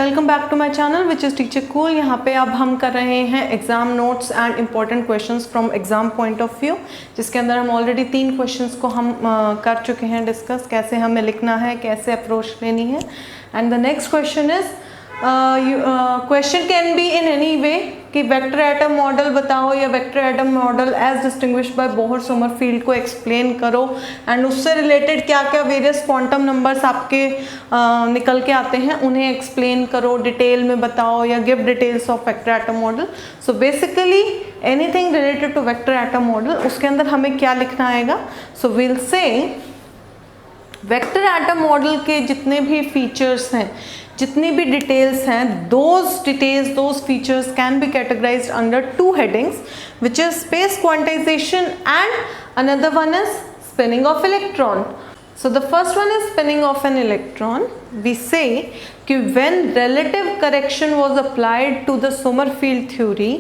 Welcome back to my channel which is teacher cool. यहाँ पे अब हम कर रहे हैं exam notes and important questions from exam point of view, जिसके अंदर हम ऑलरेडी 3 क्वेश्चंस को हम कर चुके हैं डिस्कस, कैसे हमें लिखना है, कैसे अप्रोच लेनी है। And the next question is question can be in any way कि वेक्टर एटम मॉडल बताओ या vector atom model as distinguished by Bohr Sommerfeld को एक्सप्लेन करो एंड उससे रिलेटेड क्या क्या वेरियस क्वांटम नंबर्स आपके निकल के आते हैं उन्हें एक्सप्लेन करो, डिटेल में बताओ या give details of vector atom model. So basically anything related to vector atom model, उसके अंदर हमें क्या लिखना आएगा। So will say vector atom model के जितने भी फीचर्स हैं, जितनी भी डिटेल्स हैं, those features can be categorized under 2 headings, which is space quantization and another one is spinning of electron. So the first one is spinning of an electron. We say that when relative correction was applied to the Sommerfeld theory,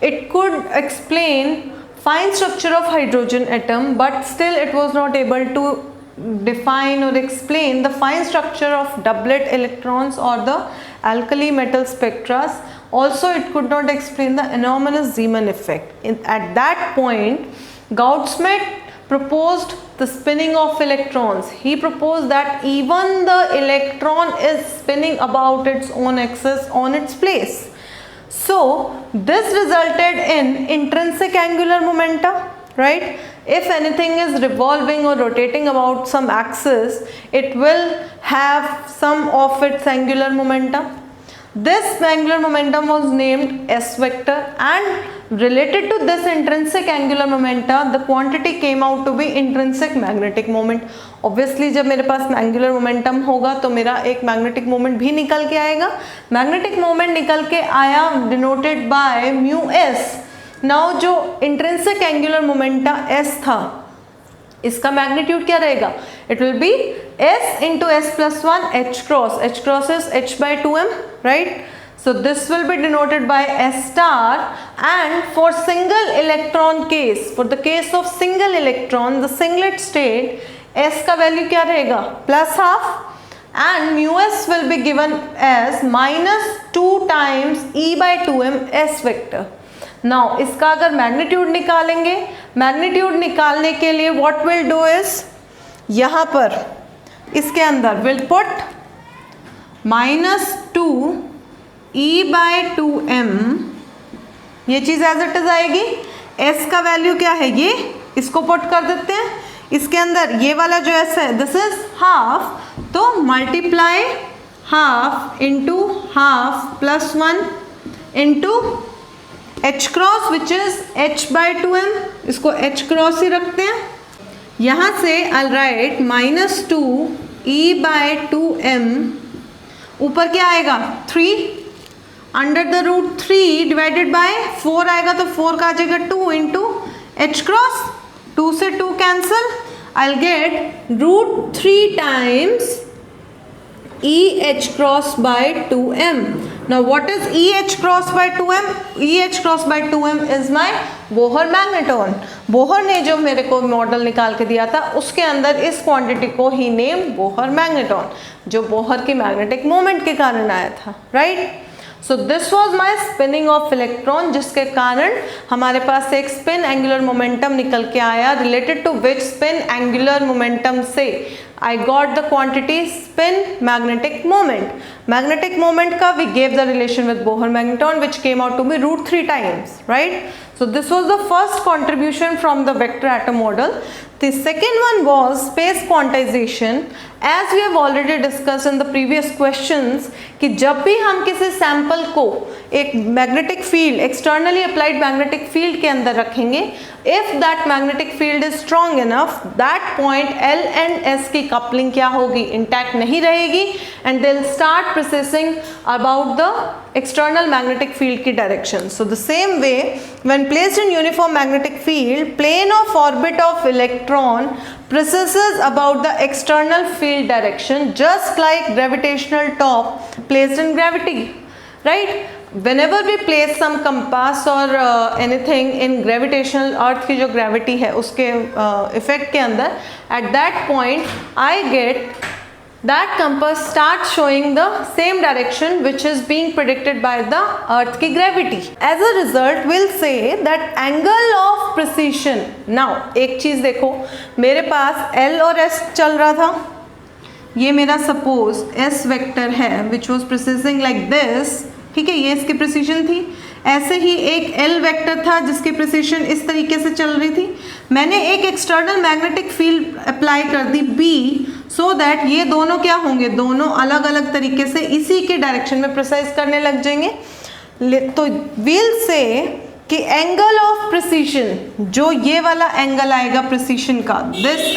it could explain fine structure of hydrogen atom, but still it was not able to define or explain the fine structure of doublet electrons or the alkali metal spectra. Also it could not explain the anomalous Zeeman effect. At that point Gaudsmit proposed the spinning of electrons. He proposed that even the electron is spinning about its own axis on its place. So this resulted in intrinsic angular momentum, right? If anything is revolving or rotating about some axis, it will have some of its angular momentum. This angular momentum was named S vector, and related to this intrinsic angular momentum, the quantity came out to be intrinsic magnetic moment. Obviously जब मेरे पास angular momentum होगा तो मेरा एक magnetic moment भी निकल के आएगा। Magnetic moment निकल के आया denoted by mu s। Now जो इंट्रिंसिक एंगुलर मोमेंटा s था, इसका मैग्नीट्यूड क्या रहेगा? It will be s into s plus 1 h cross is h by 2m, राइट? So this will be denoted by s star. And for single electron case, for the case of single electron, the singlet state, s का value क्या रहेगा? Plus half, and mu s will be given as -2 times e by 2m s vector. Now इसका अगर magnitude निकालेंगे, magnitude निकालने के लिए what will do is, यहाँ पर इसके अंदर will put -2 e by 2m, ये चीज़ एज इट इज आएगी। s का वैल्यू क्या है, ये इसको पुट कर देते हैं इसके अंदर। ये वाला जो s है दिस इज हाफ, तो multiply half into half plus 1 into h cross which is h by 2m, इसको h क्रॉस ही रखते हैं। यहाँ से I'll write -2 e by 2m, ऊपर क्या आएगा 3 under the root 3 divided by 4 आएगा, तो 4 का आ जाएगा 2 इंटू h क्रॉस, 2 से 2 cancel, I'll get √3 times EH cross by 2m. Now what is EH cross by 2m? EH cross by 2m is my Bohr magneton. Bohr ने जो मेरे को मॉडल निकाल के दिया था उसके अंदर इस क्वांटिटी को ही नेम बोहर मैग्नेटॉन, जो बोहर की मैग्नेटिक मोमेंट के कारण आया था, right? So this was my spinning of electron, जिसके कारण हमारे पास एक स्पिन एंगुलर मोमेंटम निकल के आया, related to which spin angular momentum से I got the quantity spin magnetic moment. Magnetic moment ka we gave the relation with Bohr magneton, which came out to be √3 times, right? So this was the first contribution from the vector atom model. The second one was space quantization. As we have already discussed in the previous questions कि जब भी हम किसी sample को एक magnetic field, externally applied magnetic field के अंदर रखेंगे, if that magnetic field is strong enough, that point L and S की कपलिंग क्या होगी? इंटैक्ट नहीं रहेगी, and they will start processing about the external magnetic field की direction. So the same way, when placed in uniform magnetic field, plane of orbit of electron precesses about the external field direction, just like gravitational top placed in gravity, right? Whenever we place some compass or anything in gravitational, earth की जो gravity है उसके effect के अंदर, at that point I get that compass starts showing the same direction which is being predicted by the earth की gravity. As a result we'll say that angle of precision. Now एक चीज देखो, मेरे पास L और S चल रहा था, ये मेरा सपोज S वेक्टर है which was precessing like this, ठीक है, ये इसकी प्रिसीजन थी. ऐसे ही एक L वेक्टर था जिसकी प्रिसीजन इस तरीके से चल रही थी. मैंने एक एक्सटर्नल मैग्नेटिक फील्ड अप्लाई कर दी B, सो दैट ये दोनों क्या होंगे, दोनों अलग अलग तरीके से इसी के डायरेक्शन में प्रिसाइज करने लग जाएंगे. तो वील से कि एंगल ऑफ प्रिसीजन, जो ये वाला एंगल आएगा प्रिसीजन का, this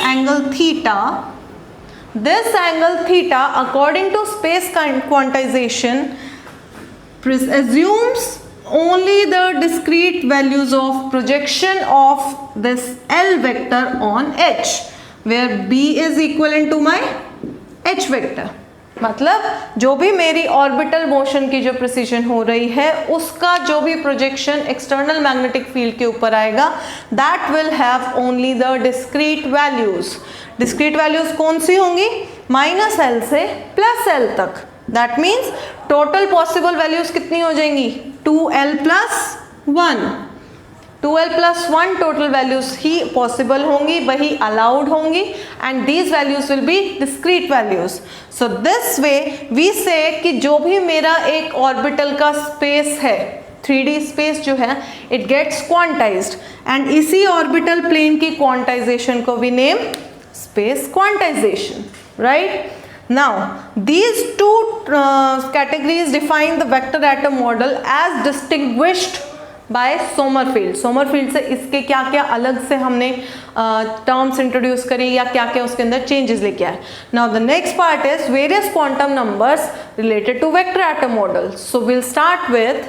angle theta according to space quantization assumes only the discrete values of projection of this L vector on H, where B is equivalent to my H vector. मतलब जो भी मेरी orbital motion की जो precision हो रही है उसका जो भी प्रोजेक्शन एक्सटर्नल मैग्नेटिक फील्ड के ऊपर आएगा, that will have only the discrete values. Discrete values कौन सी होंगी, -L से +L तक. That means total possible values कितनी हो जाएंगी, 2L + 1. 2L + 1 टोटल वैल्यूज ही पॉसिबल होंगी, वही अलाउड होंगी, and these values will be discrete values. So this way we say कि जो भी मेरा एक ऑर्बिटल का स्पेस है, 3D स्पेस जो है, इट गेट्स क्वांटाइज्ड, एंड इसी ऑर्बिटल प्लेन की क्वांटाइजेशन को we name space quantization, right. Now these two categories define the vector atom model as distinguished by Sommerfeld. Sommerfeld से इसके क्या क्या अलग से हमने टर्म्स इंट्रोड्यूस करी या क्या क्या उसके अंदर चेंजेस लेके आए. Now the next part is various quantum numbers related to vector atom model. So we'll start with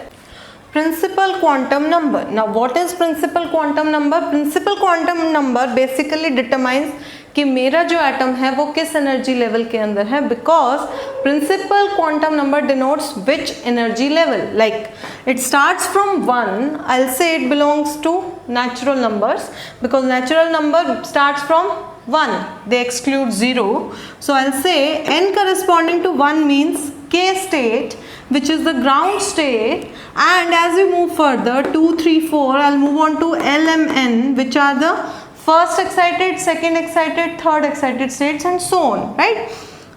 principal quantum number. Now what is principal quantum number? Principal quantum number basically determines कि मेरा जो atom है वो किस energy level के अंदर है, because principal quantum number denotes which energy level. Like it starts from 1, I will say it belongs to natural numbers, because natural number starts from 1, they exclude 0. So I'll say n corresponding to 1 means K state, which is the ground state, and as we move further 2, 3, 4, I'll move on to L, M, N, which are the first excited, second excited, third excited states, and so on, right?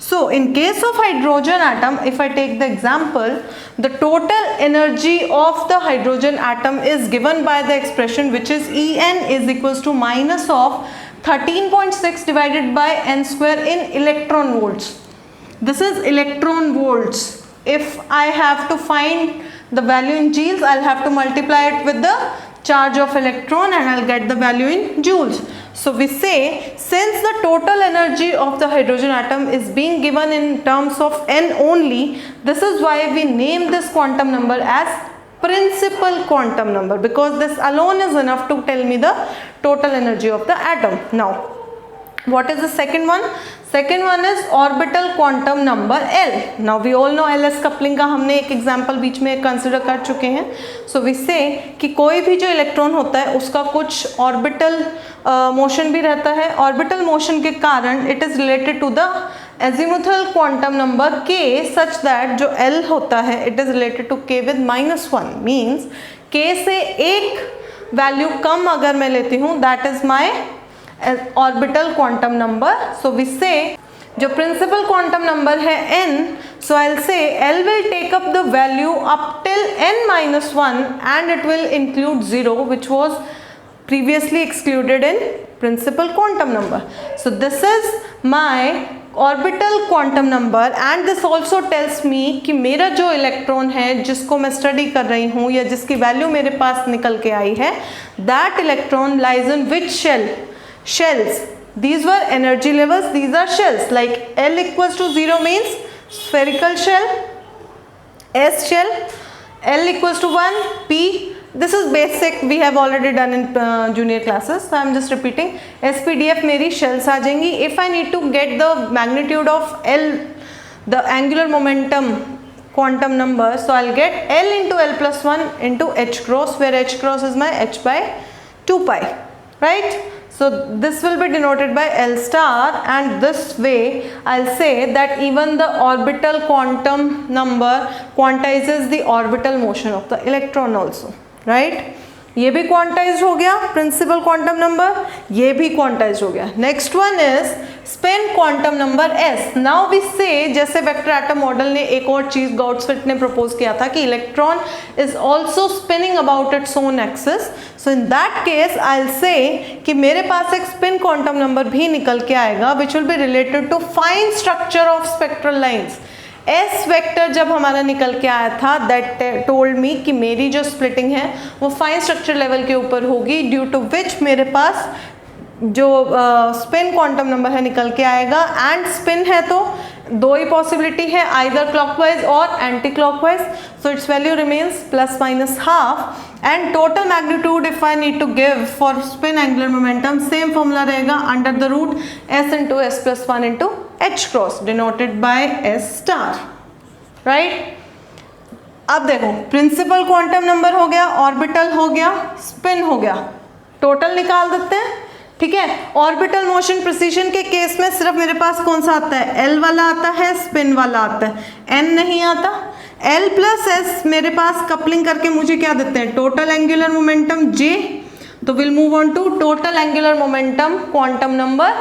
So in case of hydrogen atom, if I take the example, the total energy of the hydrogen atom is given by the expression which is En is equals to minus of 13.6 divided by n square in electron volts. This is electron volts. If I have to find the value in joules, I'll have to multiply it with the charge of electron and I'll get the value in joules. So we say since the total energy of the hydrogen atom is being given in terms of n only, this is why we name this quantum number as principal quantum number, because this alone is enough to tell me the total energy of the atom. Now what is the second one? Second one is orbital quantum number L. Now we all know LS coupling का हमने एक example बीच में consider कर चुके हैं. सो we say कि कोई भी जो इलेक्ट्रॉन होता है उसका कुछ ऑर्बिटल मोशन भी रहता है. ऑर्बिटल मोशन के कारण it is related to the azimuthal quantum number k, such that जो L होता है it is related to k with -1, means k से एक वैल्यू कम अगर मैं लेती हूँ, that is my orbital quantum number. So we say जो प्रिंसिपल क्वांटम नंबर है n, so I'll say L will take up the value up till n-1 and it will include 0 which was previously excluded in principal quantum number. So this is my orbital quantum number and this also tells me कि मेरा जो electron है जिसको मैं study कर रही हूँ या जिसकी वैल्यू मेरे पास निकल के आई है, that electron lies in which shell? Shells. These were energy levels, these are shells. Like L equals to 0 means spherical shell, S shell, L equals to 1, P. This is basic, we have already done in junior classes, so I am just repeating. SPDF मेरी shells आ जाएंगी. If I need to get the magnitude of L, the angular momentum quantum number, so I'll get L into L plus 1 into H cross, where H cross is my H by 2 pi, right? So this will be denoted by L star, and this way I'll say that even the orbital quantum number quantizes the orbital motion of the electron also, right? ये भी quantize हो गया principal quantum number, ये भी quantize हो गया. Next one is spin quantum number S. Now we say, जैसे vector atom model ने एक और चीज गॉड्सविट ने प्रपोज किया था कि electron is also spinning about its own axis. So in that case I will से कि मेरे पास एक स्पिन क्वांटम नंबर भी निकल के आएगा which will be related to fine structure of spectral lines. S vector जब हमारा निकल के आया था दैट टोल्ड मी कि मेरी जो स्प्लिटिंग है वो फाइन स्ट्रक्चर लेवल के ऊपर होगी, ड्यू टू विच मेरे पास जो स्पिन क्वांटम नंबर है निकल के आएगा. एंड स्पिन है तो दो ही पॉसिबिलिटी है, आइदर क्लॉकवाइज और anti clockwise. So its value remains plus minus half. And total magnitude if I need to give for spin angular momentum same formula रहेगा, under the root s into s plus 1 into h cross denoted by s star, right. अब देखो principal quantum number हो गया, orbital हो गया, spin हो गया, total निकाल देते हैं. ठीक है, ऑर्बिटल मोशन प्रिसीजन के केस में सिर्फ मेरे पास कौन सा आता है, L वाला आता है, स्पिन वाला आता है, N नहीं आता. L प्लस S मेरे पास कपलिंग करके मुझे क्या देते हैं, टोटल एंगुलर मोमेंटम J. तो will move on to total angular momentum quantum number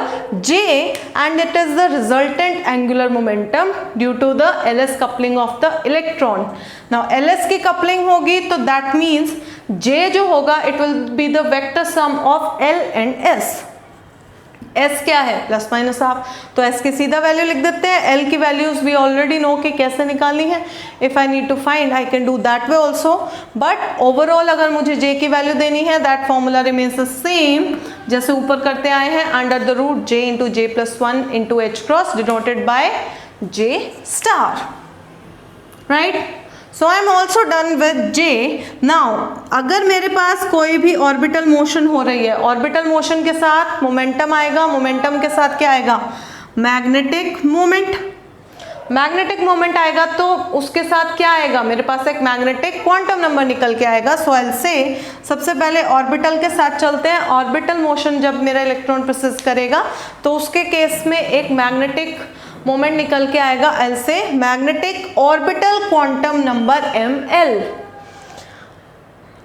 J, and it is the resultant angular momentum due to the LS coupling of the electron. Now LS की coupling होगी तो that means J जो होगा it will be the vector sum of L and S. S क्या है, plus minus half, तो S की सीधा वैल्यू लिख देते हैं. L की वैल्यूज वी ऑलरेडी नो कि कैसे निकालनी है. If I need to find I can do that way also, but overall अगर मुझे J की वैल्यू देनी है that formula remains the same जैसे ऊपर करते आए हैं, under the root J into J plus 1 into H cross denoted by J star, right. So I am also done with J. Now अगर मेरे पास कोई भी ऑर्बिटल मोशन हो रही है, ऑर्बिटल मोशन के साथ मोमेंटम आएगा, मोमेंटम के साथ क्या आएगा, मैग्नेटिक मोमेंट. मैग्नेटिक मोमेंट आएगा तो उसके साथ क्या आएगा, मेरे पास एक मैग्नेटिक क्वांटम नंबर निकल के आएगा. सो आई विल से सबसे पहले ऑर्बिटल के साथ चलते हैं. ऑर्बिटल मोशन जब मेरा इलेक्ट्रॉन प्रोसेस करेगा तो उसके केस में एक मैग्नेटिक मोमेंट निकल के आएगा L से, magnetic orbital quantum number ML.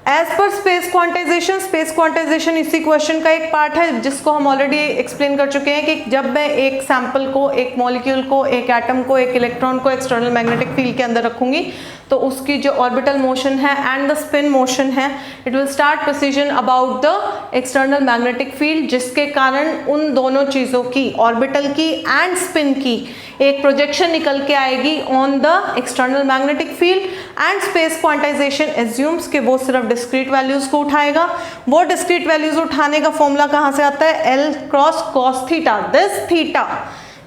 As per space quantization, space quantization इसी क्वेश्चन का एक पार्ट है जिसको हम ऑलरेडी एक्सप्लेन कर चुके हैं कि जब मैं एक सैंपल को, एक मॉलिक्यूल को, एक एटम को, एक इलेक्ट्रॉन को एक्सटर्नल मैग्नेटिक फील्ड के अंदर रखूंगी तो उसकी जो ऑर्बिटल मोशन है एंड द स्पिन मोशन है it will start precision about the external magnetic field, जिसके कारण उन दोनों चीज़ों की, ऑर्बिटल की एंड स्पिन की, एक प्रोजेक्शन निकल के आएगी on the external magnetic field. And space quantization assumes कि वो सिर्फ डिस्क्रीट वैल्यूज को उठाएगा. वो डिस्क्रीट वैल्यूज उठाने का फॉर्मूला कहाँ से आता है, L cross cos theta. This theta,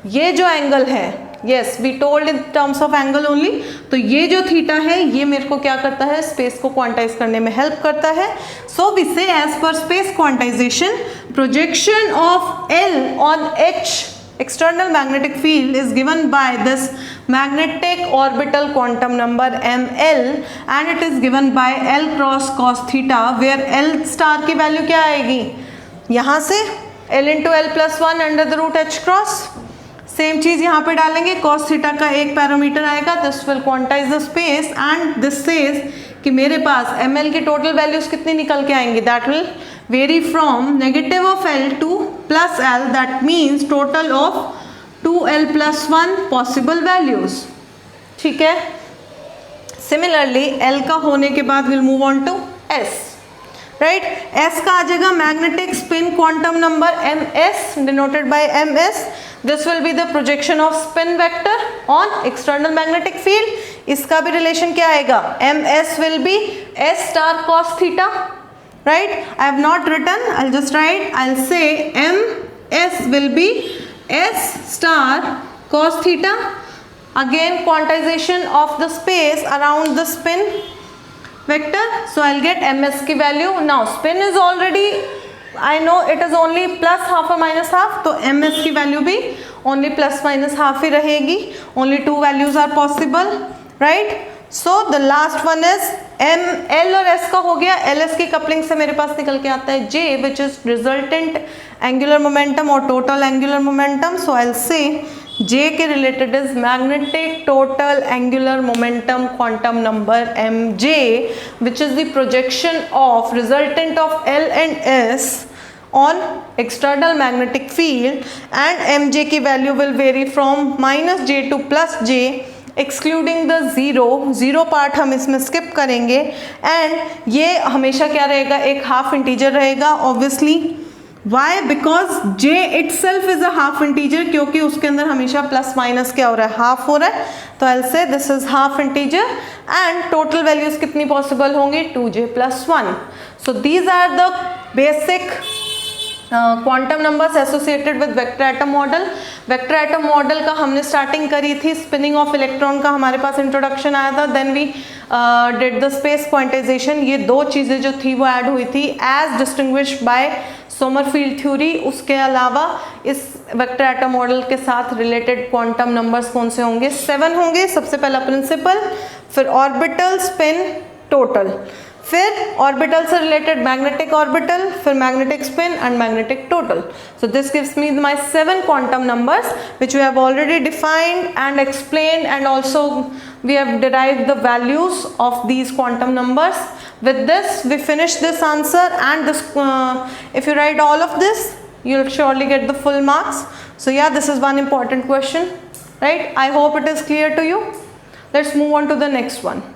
ये जो एंगल है, yes we told in terms of angle only, तो ये जो थीटा है ये मेरे को क्या करता है, स्पेस को क्वांटाइज करने में हेल्प करता है. So we say as per space quantization projection of L on H external magnetic field is given by this magnetic orbital quantum number ML, and it is given by L cross cos theta, where L star की value क्या आएगी, यहाँ से L into L plus 1 under the root H cross. Same चीज यहाँ पे डालेंगे, cos theta का एक पैरामीटर आएगा, this will quantize the space and this says कि मेरे पास ml की टोटल वैल्यूज कितनी निकल के आएंगी, that will vary from negative of L to plus L, that means total of 2L plus 1 possible values. ठीक है, सिमिलरली L का होने के बाद will move on to S, right. S का आ जाएगा magnetic spin quantum number MS denoted by MS. This will be the projection of spin vector on external magnetic field. इसका भी रिलेशन क्या आएगा, MS will be S star cos theta, right. I have not written, I will just write, I will say MS will be S star cos theta. Again quantization of the space around the spin vector, so I'll get MS की value. Now spin is already, I know it is only plus half or minus half, तो MS की value भी only plus minus half ही रहेगी. Only two values are possible, right? So the last one is M, L और S का हो गया, L S की कपलिंग से मेरे पास निकल के आता है J which is resultant angular momentum और total angular momentum. So I will say J के related is magnetic total angular momentum quantum number M J which is the projection of resultant of L and S on external magnetic field, and mj की value will vary from -j to +j excluding the zero part हम इसमें skip करेंगे. And ये हमेशा क्या रहेगा, एक half integer रहेगा obviously. Why? Because j itself is a half integer, क्योंकि उसके अंदर हमेशा प्लस माइनस क्या हो रहा है, हाफ हो रहा है. तो I will say this is half integer and total values कितनी पॉसिबल होंगी, 2j + 1. So these are the basic quantum numbers associated with vector atom model. Vector atom model का हमने स्टार्टिंग करी थी, स्पिनिंग ऑफ इलेक्ट्रॉन का हमारे पास introduction आया था. Then we did the space quantization. ये दो चीज़ें जो थी वो ऐड हुई थी as distinguished by Sommerfeld theory. उसके अलावा इस वेक्टर एटम मॉडल के साथ रिलेटेड क्वांटम नंबर्स कौन से होंगे, 7 होंगे. सबसे पहला प्रिंसिपल, फिर ऑर्बिटल, स्पिन, टोटल, फिर ऑर्बिटल से रिलेटेड मैग्नेटिक ऑर्बिटल, फिर magnetic spin and magnetic total. So this gives me my 7 quantum numbers which we have already defined and explained, and also we have derived the values of these quantum numbers. With this we finish this answer, and this if you write all of this you'll surely get the full marks. So yeah, this is one important question, right? I hope it is clear to you. Let's move on to the next one.